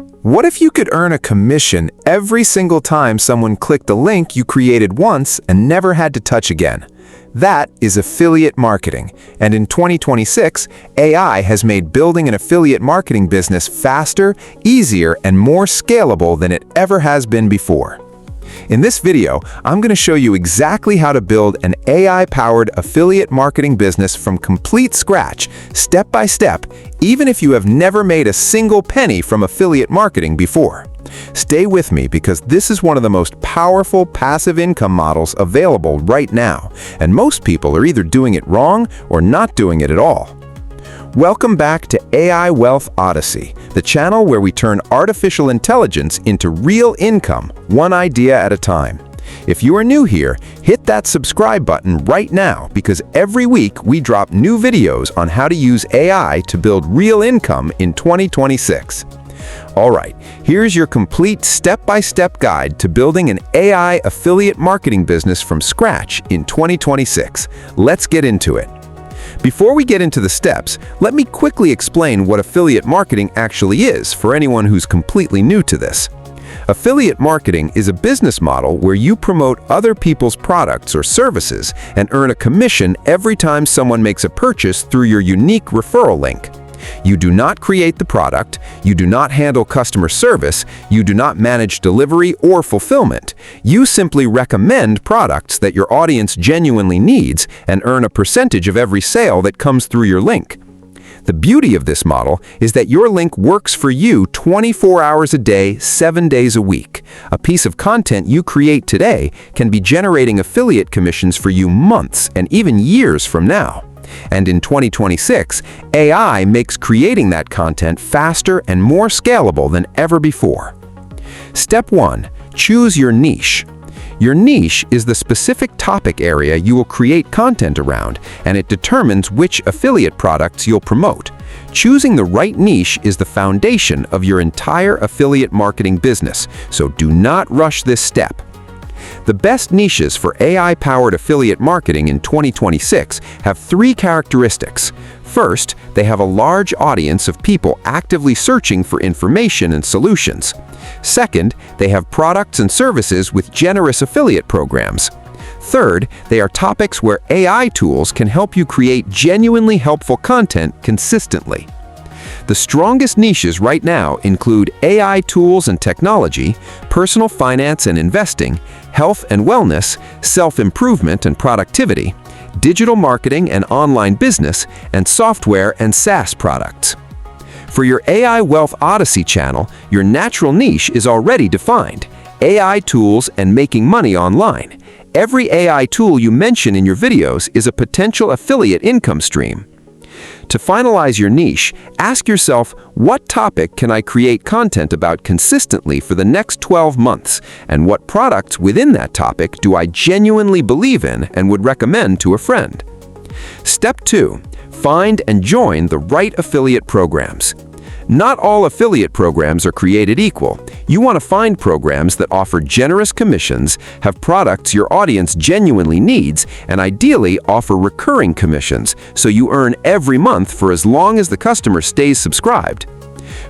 What if you could earn a commission every single time someone clicked a link you created once and never had to touch again? That is affiliate marketing, and in 2026, AI has made building an affiliate marketing business faster, easier, and more scalable than it ever has been before. In this video, I'm going to show you exactly how to build an AI-powered affiliate marketing business from complete scratch, step by step, even if you have never made a single penny from affiliate marketing before. Stay with me because this is one of the most powerful passive income models available right now, and most people are either doing it wrong or not doing it at all. Welcome back to AI Wealth Odyssey, the channel where we turn artificial intelligence into real income, one idea at a time. If you are new here, hit that subscribe button right now because every week we drop new videos on how to use AI to build real income in 2026. Alright, here's your complete step-by-step guide to building an AI affiliate marketing business from scratch in 2026. Let's get into it. Before we get into the steps, let me quickly explain what affiliate marketing actually is for anyone who's completely new to this. Affiliate marketing is a business model where you promote other people's products or services and earn a commission every time someone makes a purchase through your unique referral link. You do not create the product, you do not handle customer service, you do not manage delivery or fulfillment. You simply recommend products that your audience genuinely needs and earn a percentage of every sale that comes through your link. The beauty of this model is that your link works for you 24 hours a day, 7 days a week. A piece of content you create today can be generating affiliate commissions for you months and even years from now. And in 2026, AI makes creating that content faster and more scalable than ever before. Step 1. Choose your niche. Your niche is the specific topic area you will create content around, and it determines which affiliate products you'll promote. Choosing the right niche is the foundation of your entire affiliate marketing business, so do not rush this step. The best niches for AI-powered affiliate marketing in 2026 have 3 characteristics. First, they have a large audience of people actively searching for information and solutions. Second, they have products and services with generous affiliate programs. Third, they are topics where AI tools can help you create genuinely helpful content consistently. The strongest niches right now include AI tools and technology, personal finance and investing, health and wellness, self-improvement and productivity, digital marketing and online business, and software and SaaS products. For your AI Wealth Odyssey channel, your natural niche is already defined: AI tools and making money online. Every AI tool you mention in your videos is a potential affiliate income stream. To finalize your niche, ask yourself, what topic can I create content about consistently for the next 12 months, and what products within that topic do I genuinely believe in and would recommend to a friend? Step 2. Find and join the right affiliate programs. Not all affiliate programs are created equal. You want to find programs that offer generous commissions, have products your audience genuinely needs, and ideally offer recurring commissions, so you earn every month for as long as the customer stays subscribed.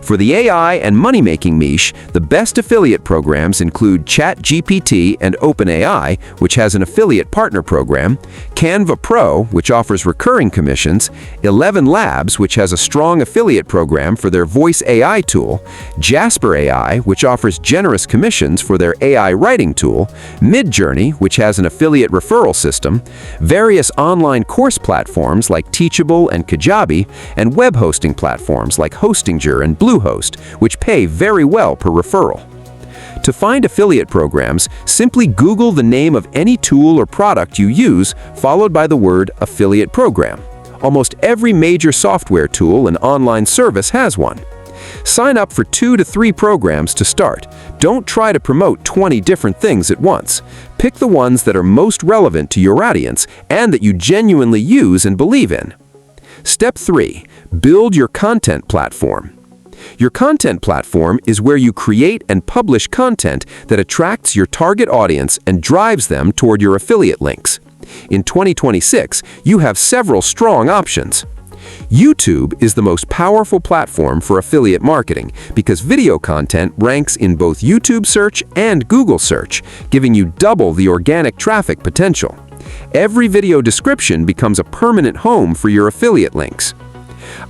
For the AI and money-making niche, the best affiliate programs include ChatGPT and OpenAI, which has an affiliate partner program, Canva Pro, which offers recurring commissions, 11 Labs, which has a strong affiliate program for their voice AI tool, Jasper AI, which offers generous commissions for their AI writing tool, Midjourney, which has an affiliate referral system, various online course platforms like Teachable and Kajabi, and web hosting platforms like Hostinger and Bluehost, which pay very well per referral. To find affiliate programs, simply Google the name of any tool or product you use, followed by the word affiliate program. Almost every major software tool and online service has one. Sign up for 2 to 3 programs to start. Don't try to promote 20 different things at once. Pick the ones that are most relevant to your audience and that you genuinely use and believe in. Step 3. Build your content platform. Your content platform is where you create and publish content that attracts your target audience and drives them toward your affiliate links. In 2026, you have several strong options. YouTube is the most powerful platform for affiliate marketing because video content ranks in both YouTube search and Google search, giving you double the organic traffic potential. Every video description becomes a permanent home for your affiliate links.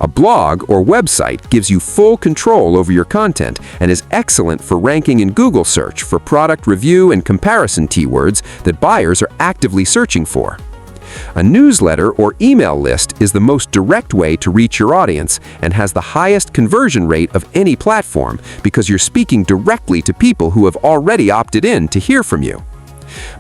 A blog or website gives you full control over your content and is excellent for ranking in Google search for product review and comparison keywords that buyers are actively searching for. A newsletter or email list is the most direct way to reach your audience and has the highest conversion rate of any platform because you're speaking directly to people who have already opted in to hear from you.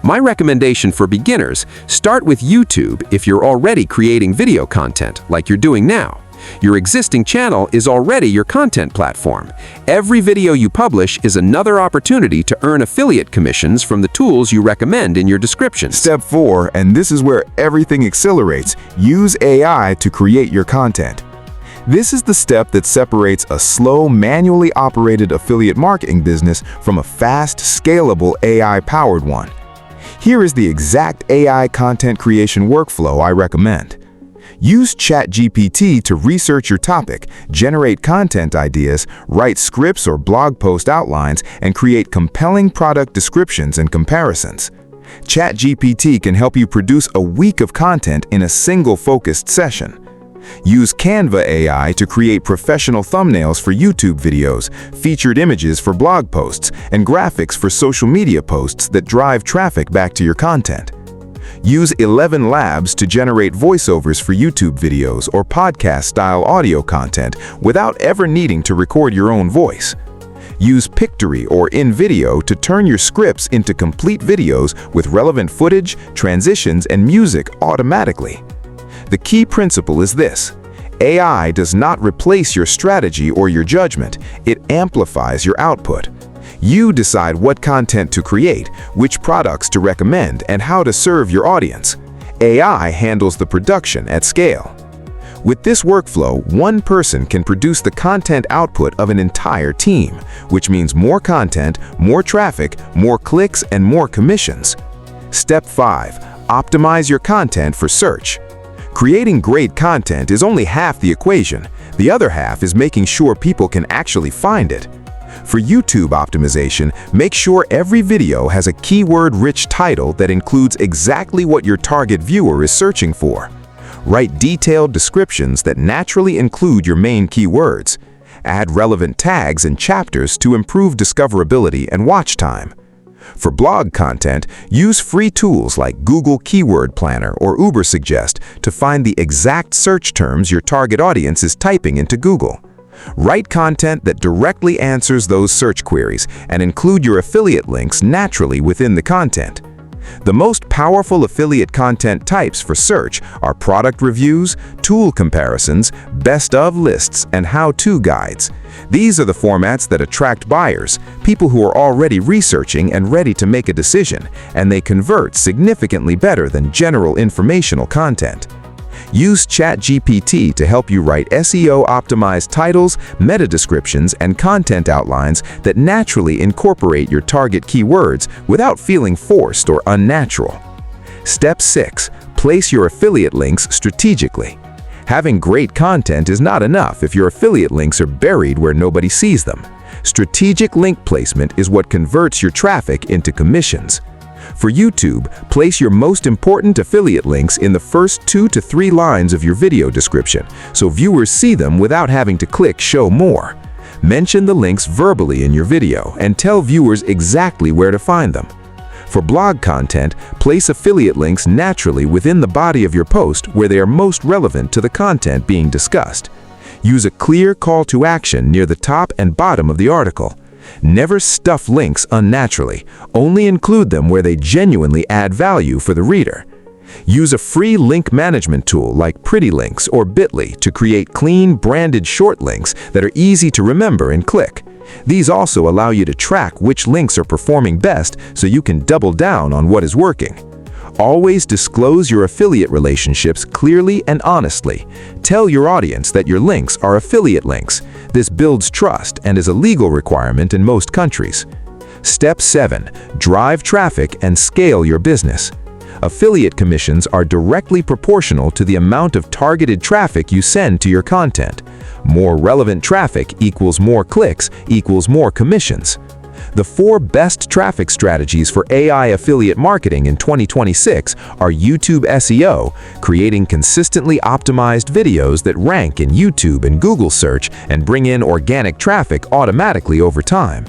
My recommendation for beginners: start with YouTube if you're already creating video content like you're doing now. Your existing channel is already your content platform. Every video you publish is another opportunity to earn affiliate commissions from the tools you recommend in your descriptions. Step 4, and this is where everything accelerates: use AI to create your content. This is the step that separates a slow, manually operated affiliate marketing business from a fast, scalable, AI-powered one. Here is the exact AI content creation workflow I recommend. Use ChatGPT to research your topic, generate content ideas, write scripts or blog post outlines, and create compelling product descriptions and comparisons. ChatGPT can help you produce a week of content in a single focused session. Use Canva AI to create professional thumbnails for YouTube videos, featured images for blog posts, and graphics for social media posts that drive traffic back to your content. Use 11 Labs to generate voiceovers for YouTube videos or podcast-style audio content without ever needing to record your own voice. Use Pictory or InVideo to turn your scripts into complete videos with relevant footage, transitions, and music automatically. The key principle is this: AI does not replace your strategy or your judgment, it amplifies your output. You decide what content to create, which products to recommend, and how to serve your audience. AI handles the production at scale. With this workflow, one person can produce the content output of an entire team, which means more content, more traffic, more clicks, and more commissions. Step 5. Optimize your content for search. Creating great content is only half the equation. The other half is making sure people can actually find it. For YouTube optimization, make sure every video has a keyword-rich title that includes exactly what your target viewer is searching for. Write detailed descriptions that naturally include your main keywords. Add relevant tags and chapters to improve discoverability and watch time. For blog content, use free tools like Google Keyword Planner or Ubersuggest to find the exact search terms your target audience is typing into Google. Write content that directly answers those search queries and include your affiliate links naturally within the content. The most powerful affiliate content types for search are product reviews, tool comparisons, best-of lists, and how-to guides. These are the formats that attract buyers, people who are already researching and ready to make a decision, and they convert significantly better than general informational content. Use ChatGPT to help you write SEO-optimized titles, meta descriptions, and content outlines that naturally incorporate your target keywords without feeling forced or unnatural. Step 6. Place your affiliate links strategically. Having great content is not enough if your affiliate links are buried where nobody sees them. Strategic link placement is what converts your traffic into commissions. For YouTube, place your most important affiliate links in the first 2 to 3 lines of your video description, so viewers see them without having to click Show More. Mention the links verbally in your video and tell viewers exactly where to find them. For blog content, place affiliate links naturally within the body of your post where they are most relevant to the content being discussed. Use a clear call to action near the top and bottom of the article. Never stuff links unnaturally, only include them where they genuinely add value for the reader. Use a free link management tool like Pretty Links or Bitly to create clean, branded short links that are easy to remember and click. These also allow you to track which links are performing best so you can double down on what is working. Always disclose your affiliate relationships clearly and honestly. Tell your audience that your links are affiliate links. This builds trust and is a legal requirement in most countries. Step 7. Drive traffic and scale your business. Affiliate commissions are directly proportional to the amount of targeted traffic you send to your content. More relevant traffic equals more clicks equals more commissions. The 4 best traffic strategies for AI affiliate marketing in 2026 are YouTube SEO, creating consistently optimized videos that rank in YouTube and Google search and bring in organic traffic automatically over time.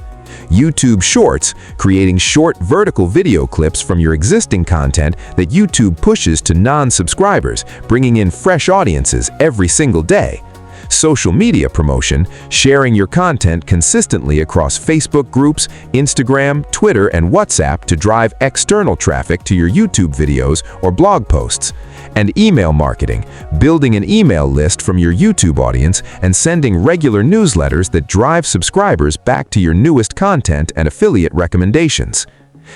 YouTube Shorts, creating short vertical video clips from your existing content that YouTube pushes to non-subscribers, bringing in fresh audiences every single day. Social media promotion, sharing your content consistently across Facebook groups, Instagram, Twitter, and WhatsApp to drive external traffic to your YouTube videos or blog posts. And email marketing, building an email list from your YouTube audience and sending regular newsletters that drive subscribers back to your newest content and affiliate recommendations.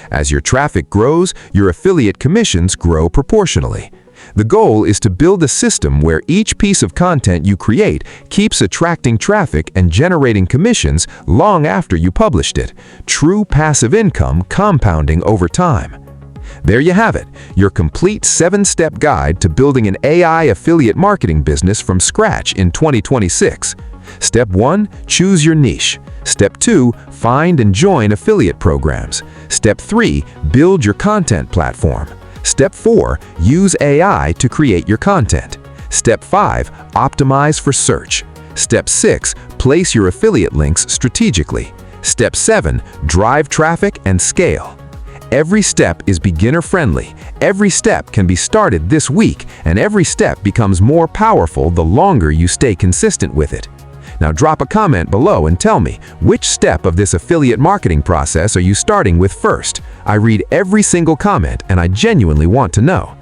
As your traffic grows, your affiliate commissions grow proportionally. The goal is to build a system where each piece of content you create keeps attracting traffic and generating commissions long after you published it. True passive income compounding over time. There you have it, your complete 7-step guide to building an AI affiliate marketing business from scratch in 2026. Step 1, choose your niche. Step 2, find and join affiliate programs. Step 3, build your content platform. Step 4, use AI to create your content. Step 5, optimize for search. Step 6, place your affiliate links strategically. Step 7, drive traffic and scale. Every step is beginner-friendly. Every step can be started this week, and every step becomes more powerful the longer you stay consistent with it. Now drop a comment below and tell me, which step of this affiliate marketing process are you starting with first? I read every single comment and I genuinely want to know.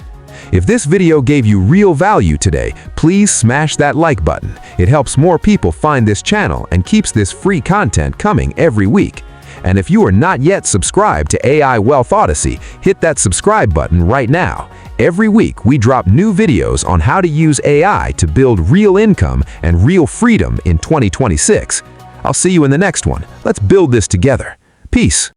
If this video gave you real value today, please smash that like button. It helps more people find this channel and keeps this free content coming every week. And if you are not yet subscribed to AI Wealth Odyssey, hit that subscribe button right now. Every week, we drop new videos on how to use AI to build real income and real freedom in 2026. I'll see you in the next one. Let's build this together. Peace.